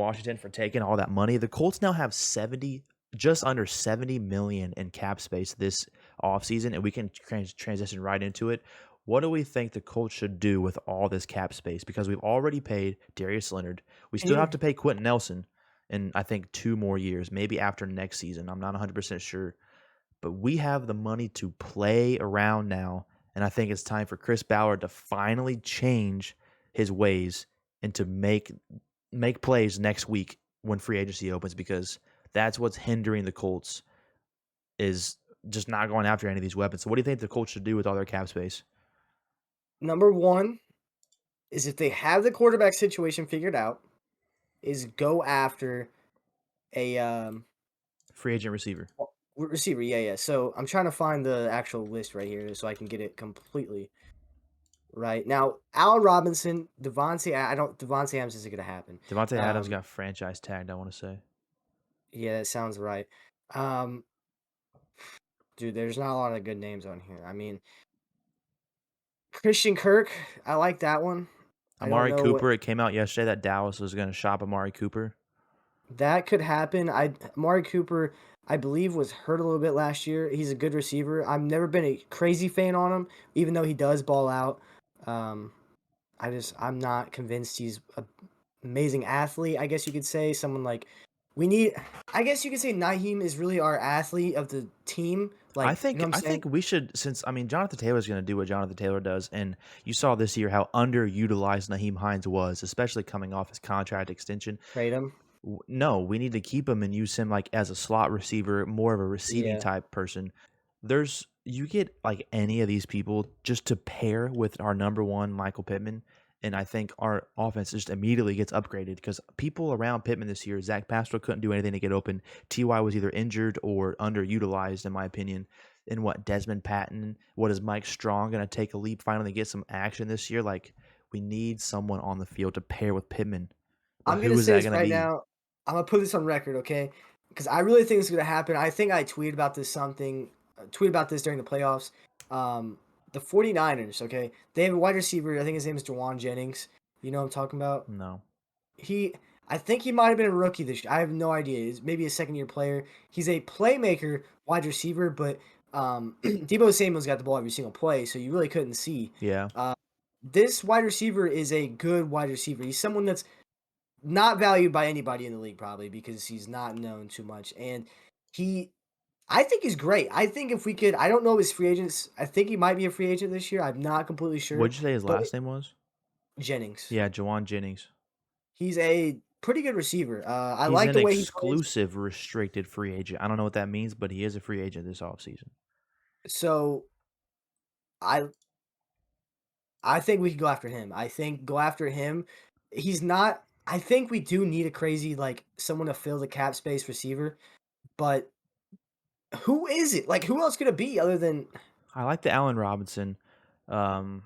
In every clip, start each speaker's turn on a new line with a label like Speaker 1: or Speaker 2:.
Speaker 1: Washington for taking all that money. The Colts now have just under 70 million in cap space this offseason, and we can transition right into it. What do we think the Colts should do with all this cap space? Because we've already paid Darius Leonard. We
Speaker 2: Can
Speaker 1: still have
Speaker 2: you
Speaker 1: to pay Quentin Nelson in, I think, 2 more years, maybe after next season. I'm not 100% sure. But we have the money to play around now, and I think it's time for Chris Ballard to finally change his ways and to make plays next week when free agency opens, because that's what's hindering the Colts is just not going after any of these weapons. So what do you think the Colts should do with all their cap space?
Speaker 2: number one is if they have the quarterback situation figured out, is go after a
Speaker 1: Free agent receiver.
Speaker 2: receiver. Yeah. So I'm trying to find the actual list right here so I can get it completely right. Now, Allen Robinson, Devontae Adams isn't gonna happen.
Speaker 1: Devontae Adams got franchise tagged, I want to say.
Speaker 2: Yeah, that sounds right. Um, dude, there's not a lot of good names on here. I mean, Christian Kirk, I like that one. I don't
Speaker 1: Amari
Speaker 2: know what
Speaker 1: Cooper, it came out yesterday that Dallas was going to shop Amari Cooper.
Speaker 2: that could happen. Amari Cooper, I believe, was hurt a little bit last year. He's a good receiver. I've never been a crazy fan on him, even though he does ball out. Um, I'm not convinced he's an amazing athlete. I guess you could say someone like we need. I guess you could say Naheem is really our athlete of the team. Like,
Speaker 1: I
Speaker 2: you know what I'm saying?
Speaker 1: think we should, since Jonathan Taylor's going to do what Jonathan Taylor does, and you saw this year how underutilized Naheem Hines was, especially coming off his contract extension.
Speaker 2: Trade him.
Speaker 1: No, we need to keep him and use him like as a slot receiver, more of a receiving
Speaker 2: Yeah.
Speaker 1: type person. You get like any of these people just to pair with our number one Michael Pittman, and I think our offense just immediately gets upgraded because people around Pittman this year, Zach Pascal couldn't do anything to get open. Ty was either injured or underutilized, in my opinion. And Desmond Patton? What is Mike Strong going to take a leap, finally get some action this year? Like, we need someone on the field to pair with Pittman. But
Speaker 2: I'm
Speaker 1: who
Speaker 2: gonna
Speaker 1: is
Speaker 2: say
Speaker 1: that
Speaker 2: this
Speaker 1: going to
Speaker 2: right
Speaker 1: be?
Speaker 2: now. I'm gonna put this on record, okay? Because I really think it's gonna happen. I think I tweeted about this during the playoffs. The 49ers, okay? They have a wide receiver. I think his name is Jawan Jennings. You know what I'm talking about?
Speaker 1: No.
Speaker 2: I think he might have been a rookie this year. I have no idea. He's maybe a second-year player. He's a playmaker wide receiver, but Deebo Samuel's got the ball every single play, so you really couldn't see.
Speaker 1: Yeah.
Speaker 2: This wide receiver is a good wide receiver. He's someone that's not valued by anybody in the league probably because he's not known too much. And I think he's great. I think if we could, I don't know his free agents. I think he might be a free agent this year. I'm not completely sure.
Speaker 1: What'd you say his
Speaker 2: But
Speaker 1: last name was?
Speaker 2: Jennings,
Speaker 1: Yeah, Jawan Jennings.
Speaker 2: he's a pretty good receiver. I
Speaker 1: He's
Speaker 2: like
Speaker 1: an
Speaker 2: the way he plays.
Speaker 1: exclusive restricted free agent. I don't know what that means, but he is a free agent this offseason.
Speaker 2: So I I think we could go after him. I think go after him. He's not. I think we do need a crazy like someone to fill the cap space receiver, but who is it? Like who else could it be other than?
Speaker 1: I like the Allen Robinson. Um,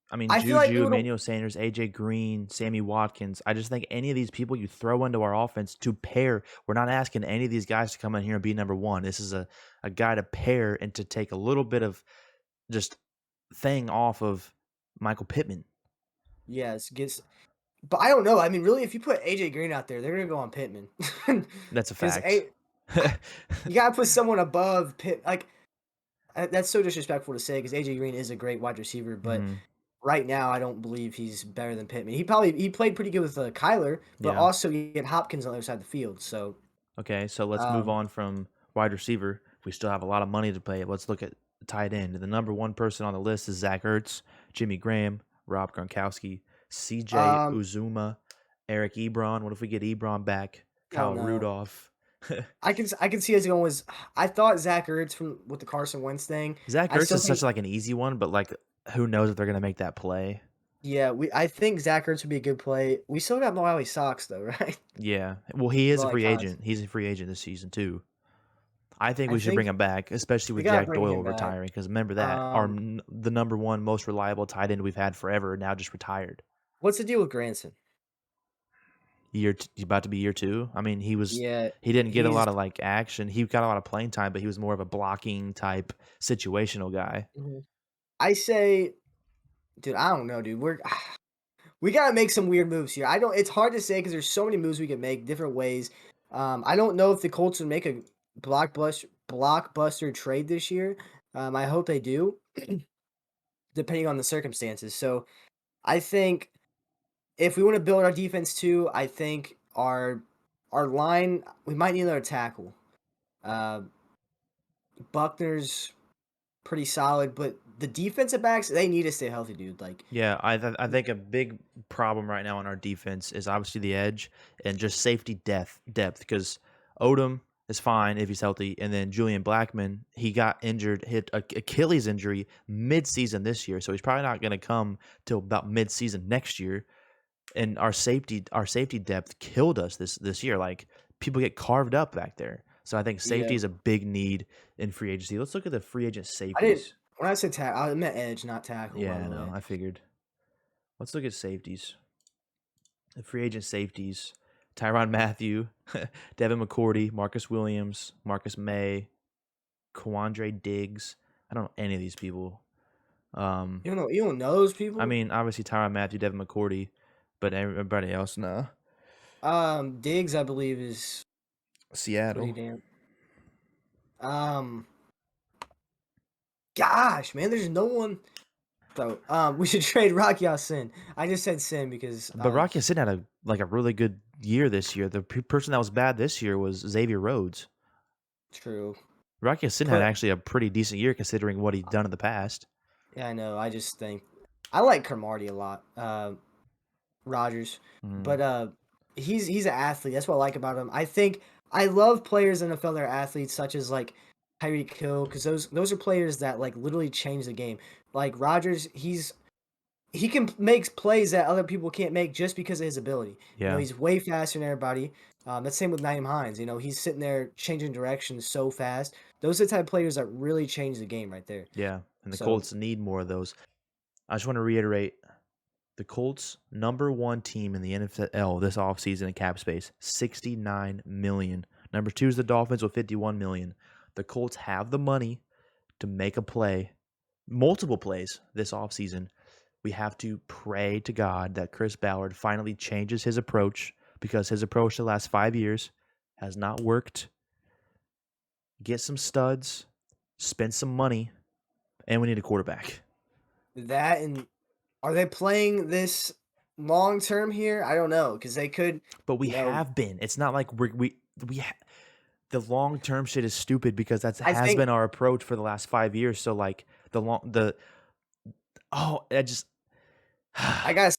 Speaker 2: I feel like it
Speaker 1: Juju,
Speaker 2: would.
Speaker 1: Emmanuel Sanders, AJ Green, Sammy Watkins. I just think any of these people you throw into our offense to pair, we're not asking any of these guys to come in here and be number one. This is a guy to pair and to take a little bit of just thing off of Michael Pittman.
Speaker 2: Yes, but I don't know. I mean, really, if you put AJ Green out there, they're gonna go on Pittman.
Speaker 1: That's a
Speaker 2: Because
Speaker 1: fact.
Speaker 2: you gotta put someone above Pitt. Like that's so disrespectful to say because AJ Green is a great wide receiver, but
Speaker 1: Mhm.
Speaker 2: right now I don't believe he's better than Pittman. He played pretty good with Kyler, but
Speaker 1: Yeah.
Speaker 2: also you get Hopkins on the other side of the field. So
Speaker 1: Okay, so let's move
Speaker 2: um,
Speaker 1: on from wide receiver. We still have a lot of money to pay. Let's look at tight end. The number one person on the list is Zach Ertz, Jimmy Graham, Rob Gronkowski, CJ
Speaker 2: um,
Speaker 1: Uzuma, Eric Ebron. What if we get Ebron back?
Speaker 2: oh
Speaker 1: Kyle
Speaker 2: no,
Speaker 1: Rudolph.
Speaker 2: I can see us going with. I thought Zach Ertz with the Carson Wentz thing.
Speaker 1: Zach
Speaker 2: I
Speaker 1: Ertz
Speaker 2: still
Speaker 1: is such
Speaker 2: think
Speaker 1: like an easy one, but like who knows if they're gonna make that play?
Speaker 2: yeah, I think Zach Ertz would be a good play. We still got Miley Sox though, right?
Speaker 1: Yeah. Well, he is a
Speaker 2: Miley
Speaker 1: free
Speaker 2: Cox.
Speaker 1: agent. He's a free agent this season too. I think
Speaker 2: I
Speaker 1: we should bring
Speaker 2: think
Speaker 1: him back, especially
Speaker 2: we
Speaker 1: with
Speaker 2: gotta
Speaker 1: Jack
Speaker 2: bring him
Speaker 1: Doyle
Speaker 2: back.
Speaker 1: retiring. Because remember that
Speaker 2: Um,
Speaker 1: the number one most reliable tight end we've had forever now just retired.
Speaker 2: what's the deal with Granson?
Speaker 1: He's about to be year two. I mean,
Speaker 2: Yeah,
Speaker 1: he didn't get a
Speaker 2: he's.
Speaker 1: lot of like action. He got a lot of playing time, but he was more of a blocking type situational guy.
Speaker 2: Mhm. I say, dude, I don't know, dude. We gotta make some weird moves here. I don't. It's hard to say because there's so many moves we can make different ways. I don't know if the Colts would make a blockbuster trade this year. I hope they do, depending on the circumstances. So I think if we want to build our defense too, I think our line we might need another tackle. Uh, Buckner's pretty solid, but the defensive backs they need to stay healthy, dude. Like
Speaker 1: Yeah, I think a big problem right now in our defense is obviously the edge and just safety depth because Odom is fine if he's healthy, and then Julian Blackman he got injured, hit a Achilles injury mid-season this year, so he's probably not going to come till about mid-season next year. And our safety depth killed us this year. Like people get carved up back there, so I think
Speaker 2: yeah,
Speaker 1: safety is a big need in free agency. Let's look at the free agent
Speaker 2: I didn't
Speaker 1: safeties.
Speaker 2: when I said tackle, I meant edge, not tackle.
Speaker 1: Yeah,
Speaker 2: By
Speaker 1: I
Speaker 2: the
Speaker 1: know.
Speaker 2: way,
Speaker 1: I figured. Let's look at safeties. The free agent safeties: Tyrann Mathieu, Devin McCourty, Marcus Williams, Marcus May, Quandre Diggs. I don't know any of these people. Um,
Speaker 2: you don't know those
Speaker 1: I
Speaker 2: people.
Speaker 1: mean, obviously Tyrann Mathieu, Devin McCourty, but everybody else, no.
Speaker 2: Diggs, I believe, is pretty
Speaker 1: Seattle.
Speaker 2: damn. Um, Gosh, man, there's no one. So, we should trade Rocky Sin. I just said Sin because
Speaker 1: But Rocky Sin had a really good year this year. The person that was bad this year was Xavier Rhodes.
Speaker 2: true.
Speaker 1: Rocky Sin had
Speaker 2: But
Speaker 1: actually a pretty decent year considering what he'd done in the past.
Speaker 2: yeah, I know. I just think I like Cromartie a lot. Rogers,
Speaker 1: Mhm.
Speaker 2: but he's an athlete. That's what I like about him. I think I love players in the NFL that are athletes, such as like Tyreek Hill, because those are players that like literally change the game. Like Rogers, he can make plays that other people can't make just because of his ability.
Speaker 1: Yeah,
Speaker 2: He's way faster than everybody. That's same with Naeem Hines. He's sitting there changing directions so fast. Those are the type of players that really change the game right there.
Speaker 1: yeah. And the
Speaker 2: So
Speaker 1: Colts need more of those. I just want to reiterate the Colts number one team in the NFL this offseason in cap space, 69 million. Number two is the Dolphins with 51 million. The Colts have the money to make a play, multiple plays this offseason. We have to pray to God that Chris Ballard finally changes his approach because his approach the last 5 years has not worked. Get some studs, spend some money, and we need a quarterback.
Speaker 2: that and are they playing this long term here? I don't know because they could,
Speaker 1: But we
Speaker 2: you know.
Speaker 1: have been. It's not like we the long term shit is stupid because that
Speaker 2: I
Speaker 1: has
Speaker 2: think
Speaker 1: been our approach for the last 5 years. So like the long the oh I just
Speaker 2: I gotta